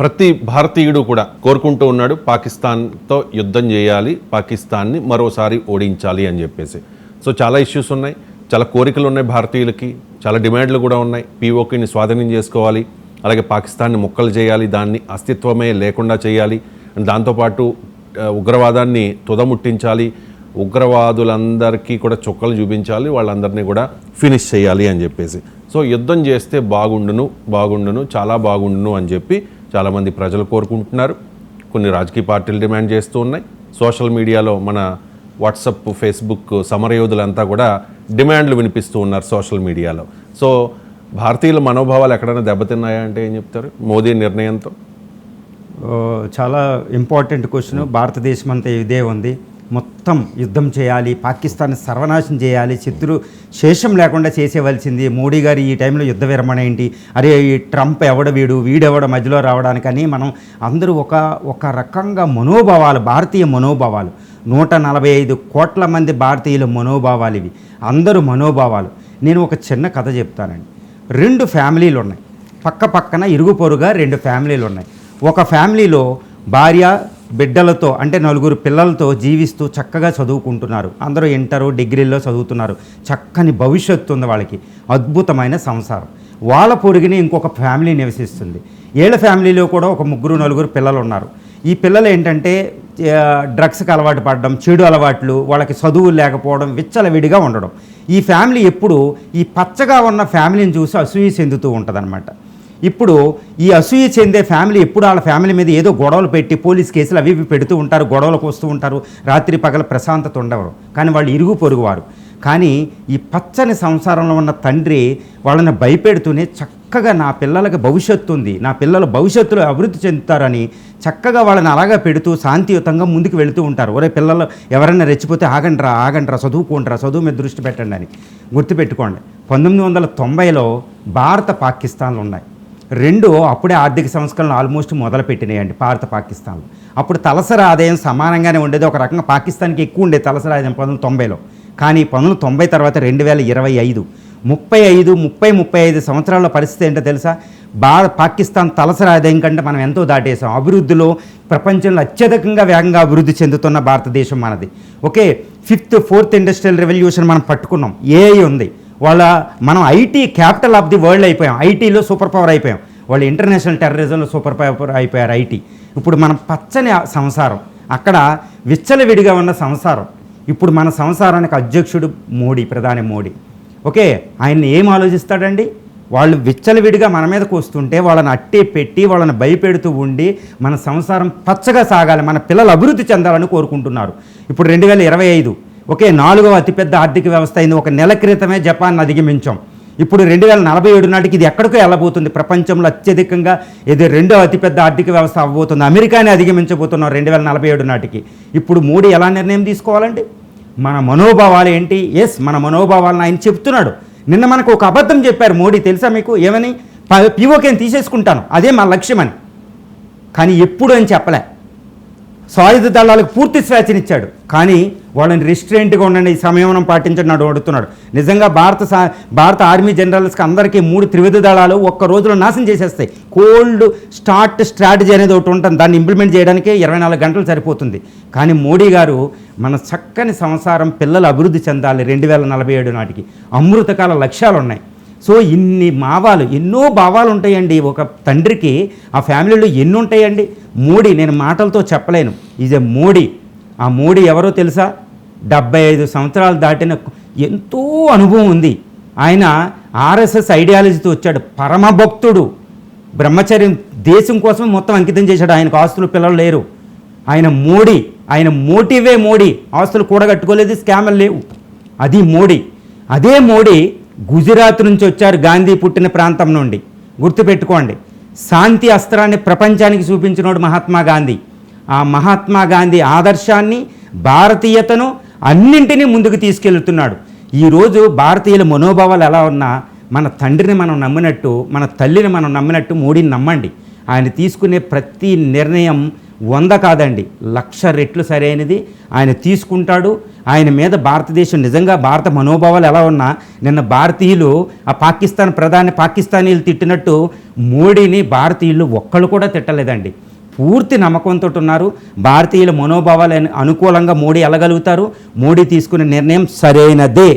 ప్రతి భారతీయుడు కూడా కోరుకుంటూ ఉన్నాడు, పాకిస్తాన్తో యుద్ధం చేయాలి, పాకిస్తాన్ని మరోసారి ఓడించాలి అని చెప్పేసి. సో చాలా ఇష్యూస్ ఉన్నాయి, చాలా కోరికలు ఉన్నాయి భారతీయులకి, చాలా డిమాండ్లు కూడా ఉన్నాయి. పీఓకేని స్వాధీనం చేసుకోవాలి, అలాగే పాకిస్తాన్ని ముక్కలు చేయాలి, దాన్ని అస్తిత్వమే లేకుండా చేయాలి, దాంతోపాటు ఉగ్రవాదాన్ని తుదముట్టించాలి, ఉగ్రవాదులందరికీ కూడా చుక్కలు చూపించాలి, వాళ్ళందరినీ కూడా ఫినిష్ చేయాలి అని చెప్పేసి. సో యుద్ధం చేస్తే బాగుండును చాలా బాగుండును అని చెప్పి చాలామంది ప్రజలు కోరుకుంటున్నారు. కొన్ని రాజకీయ పార్టీలు డిమాండ్ చేస్తూ ఉన్నాయి. సోషల్ మీడియాలో మన వాట్సప్, ఫేస్బుక్ సమరయోధులంతా కూడా డిమాండ్లు వినిపిస్తూ ఉన్నారు సోషల్ మీడియాలో. సో భారతీయుల మనోభావాలు ఎక్కడైనా దెబ్బతిన్నాయా అంటే ఏం చెప్తారు మోదీ నిర్ణయంతో? చాలా ఇంపార్టెంట్ క్వశ్చన్. భారతదేశం అంతా ఇదే ఉంది, మొత్తం యుద్ధం చేయాలి, పాకిస్తాన్ సర్వనాశనం చేయాలి, శత్రు శేషం లేకుండా చేసేవలసింది. మోడీ గారు ఈ టైంలో యుద్ధ విరమణ ఏంటి, అరే ఈ ట్రంప్ వీడెవడ మధ్యలో రావడానికని మనం అందరూ ఒక రకంగా మనోభావాలు, భారతీయ మనోభావాలు, 145 కోట్ల మంది భారతీయుల మనోభావాలు ఇవి, అందరూ మనోభావాలు. నేను ఒక చిన్న కథ చెప్తానండి. 2 ఫ్యామిలీలు ఉన్నాయి, పక్క పక్కన ఇరుగు పొరుగా 2 ఫ్యామిలీలు ఉన్నాయి. ఒక ఫ్యామిలీలో భార్య బిడ్డలతో అంటే 4 పిల్లలతో జీవిస్తూ చక్కగా చదువుకుంటున్నారు. అందరూ ఇంటర్ డిగ్రీల్లో చదువుతున్నారు, చక్కని భవిష్యత్తు ఉంది వాళ్ళకి, అద్భుతమైన సంసారం. వాళ్ళ పొరుగుని ఇంకొక ఫ్యామిలీ నివసిస్తుంది. వీళ్ళ ఫ్యామిలీలో కూడా ఒక 3-4 పిల్లలు ఉన్నారు. ఈ పిల్లలు ఏంటంటే డ్రగ్స్కి అలవాటు పడడం, చెడు అలవాట్లు, వాళ్ళకి చదువు లేకపోవడం, విచ్చలవిడిగా ఉండడం. ఈ ఫ్యామిలీ ఎప్పుడు ఈ పచ్చగా ఉన్న ఫ్యామిలీని చూసి అసూయ చెందుతూ ఉంటుందన్నమాట. ఇప్పుడు ఈ అసూయ చెందే ఫ్యామిలీ ఎప్పుడు వాళ్ళ ఫ్యామిలీ మీద ఏదో గొడవలు పెట్టి పోలీస్ కేసులు అవి పెడుతూ ఉంటారు, గొడవలకు వస్తూ ఉంటారు, రాత్రి పగల ప్రశాంతత ఉండవరు. కానీ వాళ్ళు ఇరుగు పొరుగువారు. కానీ ఈ పచ్చని సంసారంలో ఉన్న తండ్రి వాళ్ళని భయపెడుతూనే చక్కగా నా పిల్లలకి భవిష్యత్తు ఉంది, నా పిల్లలు భవిష్యత్తులో అభివృద్ధి చెందుతారని చక్కగా వాళ్ళని అలాగా పెడుతూ శాంతియుతంగా ముందుకు వెళుతూ ఉంటారు. ఒరే పిల్లలు ఎవరైనా రెచ్చిపోతే ఆగండ్రా చదువుకోండిరా, చదువు మీద దృష్టి పెట్టండి అని. గుర్తుపెట్టుకోండి, 1990లో భారత పాకిస్తాన్లు ఉన్నాయి. 2 అప్పుడే ఆర్థిక సంస్కరణలు ఆల్మోస్ట్ మొదలుపెట్టినాయండి భారత పాకిస్తాన్లో. అప్పుడు తలసరి ఆదాయం సమానంగానే ఉండేది, ఒక రకంగా పాకిస్తాన్కి ఎక్కువ ఉండేది తలసరి ఆదాయం 1990లో. కానీ 1990 తర్వాత 2025 35 సంవత్సరాల పరిస్థితి ఏంటో తెలుసా? పాకిస్తాన్ తలసరి ఆదాయం కంటే మనం ఎంతో దాటేసాం. అభివృద్ధిలో ప్రపంచంలో అత్యధికంగా వేగంగా అభివృద్ధి చెందుతున్న భారతదేశం మనది. Okay, 5th 4th industrial revolution మనం పట్టుకున్నాం. ఏఐ ఉంది, మనం IT capital of the world అయిపోయాం, ఐటీలో సూపర్ పవర్ అయిపోయాం. వాళ్ళు ఇంటర్నేషనల్ టెర్రరిజంలో సూపర్ పవర్ అయిపోయారు ఐటీ. ఇప్పుడు మనం పచ్చని సంసారం, అక్కడ విచ్చలవిడిగా ఉన్న సంసారం. ఇప్పుడు మన సంసారానికి అధ్యక్షుడు మోడీ, ప్రధాని మోడీ. ఓకే, ఆయన ఏం ఆలోచిస్తాడండి? వాళ్ళు విచ్చలవిడిగా మన మీదకు వస్తుంటే వాళ్ళని అట్టే పెట్టి వాళ్ళని భయపెడుతూ ఉండి మన సంసారం పచ్చగా సాగాలి, మన పిల్లలు అభివృద్ధి చెందాలని కోరుకుంటున్నారు. ఇప్పుడు 2025 ఓకే, 4వ అతిపెద్ద ఆర్థిక వ్యవస్థ అయింది. ఒక నెల క్రితమే జపాన్ అధిగమించాం. ఇప్పుడు 2047 నాటికి ఇది ఎక్కడికో వెళ్ళబోతుంది. ప్రపంచంలో అత్యధికంగా ఇది 2వ అతిపెద్ద ఆర్థిక వ్యవస్థ అవ్వబోతుంది. అమెరికానే అధిగమించబోతున్నాం 2047 నాటికి. ఇప్పుడు మోడీ ఎలా నిర్ణయం తీసుకోవాలండి? మన మనోభావాలు ఏంటి? మన మనోభావాలను ఆయన చెప్తున్నాడు. నిన్న మనకు ఒక అబద్ధం చెప్పారు మోడీ, తెలుసా మీకు? ఏమని? పీఓకేని తీసేసుకుంటాను, అదే మా లక్ష్యమని. కానీ ఎప్పుడు అని చెప్పలే. సాయుధ దళాలకు పూర్తి స్వేచ్ఛనిచ్చాడు, కానీ వాళ్ళని రిస్ట్రెయింట్గా ఉండండి, ఈ సంయమనం పాటించండి అని అడుగుతున్నాడు. నిజంగా భారత ఆర్మీ జనరల్స్కి అందరికీ 3 త్రివిధ దళాలు ఒక్క రోజులో నాశనం చేసేస్తాయి. కోల్డ్ స్టార్ట్ స్ట్రాటజీ అనేది ఒకటి ఉంటుంది, దాన్ని ఇంప్లిమెంట్ చేయడానికే 24 గంటలు సరిపోతుంది. కానీ మోడీ గారు మన చక్కని సంసారం, పిల్లలు అభివృద్ధి చెందాలి 2047 నాటికి, అమృతకాల లక్ష్యాలు ఉన్నాయి. సో ఎన్నో భావాలు ఉంటాయండి ఒక తండ్రికి. ఆ ఫ్యామిలీలో ఎన్ని ఉంటాయండి? మోడీ, నేను మాటలతో చెప్పలేను, ఈజ్ ఎ మోడీ. ఆ మోడీ ఎవరో తెలుసా? 75 సంవత్సరాలు దాటిన ఎంతో అనుభవం ఉంది. ఆయన ఆర్ఎస్ఎస్ ఐడియాలజీతో వచ్చాడు, పరమభక్తుడు, బ్రహ్మచర్యం, దేశం కోసం మొత్తం అంకితం చేశాడు. ఆయనకు ఆస్తులు పిల్లలు లేరు. ఆయన మోటివే మోడీ. ఆస్తులు కూడగట్టుకోలేదు, స్కామ్లు లేవు, అది మోడీ. అదే మోడీ గుజరాత్ నుంచి వచ్చారు, గాంధీ పుట్టిన ప్రాంతం నుండి. గుర్తుపెట్టుకోండి, శాంతి అస్త్రాన్ని ప్రపంచానికి చూపించినోడు మహాత్మా గాంధీ. ఆ మహాత్మా గాంధీ ఆదర్శాన్ని, భారతీయతను అన్నింటినీ ముందుకు తీసుకెళ్తున్నాడు. ఈరోజు భారతీయుల మనోభావాలు ఎలా ఉన్నా మన తండ్రిని మనం నమ్మినట్టు, మన తల్లిని మనం నమ్మినట్టు మోడీని నమ్మండి. ఆయన తీసుకునే ప్రతి నిర్ణయం 100 కాదండి 1,00,000 రెట్లు సరైనది ఆయన తీసుకుంటాడు. ఆయన మీద భారతదేశం నిజంగా భారత మనోభావాలు ఎలా ఉన్నా నిన్న భారతీయులు ఆ పాకిస్తాన్ ప్రధాని పాకిస్తానీలు తిట్టినట్టు మోడీని భారతీయులు ఒక్కళ్ళు కూడా తిట్టలేదండి. పూర్తి నమ్మకంతో ఉన్నారు. భారతీయుల మనోభావాలు అనుకూలంగా మోడీ వెళ్ళగలుగుతారు. మోడీ తీసుకునే నిర్ణయం సరైనదే.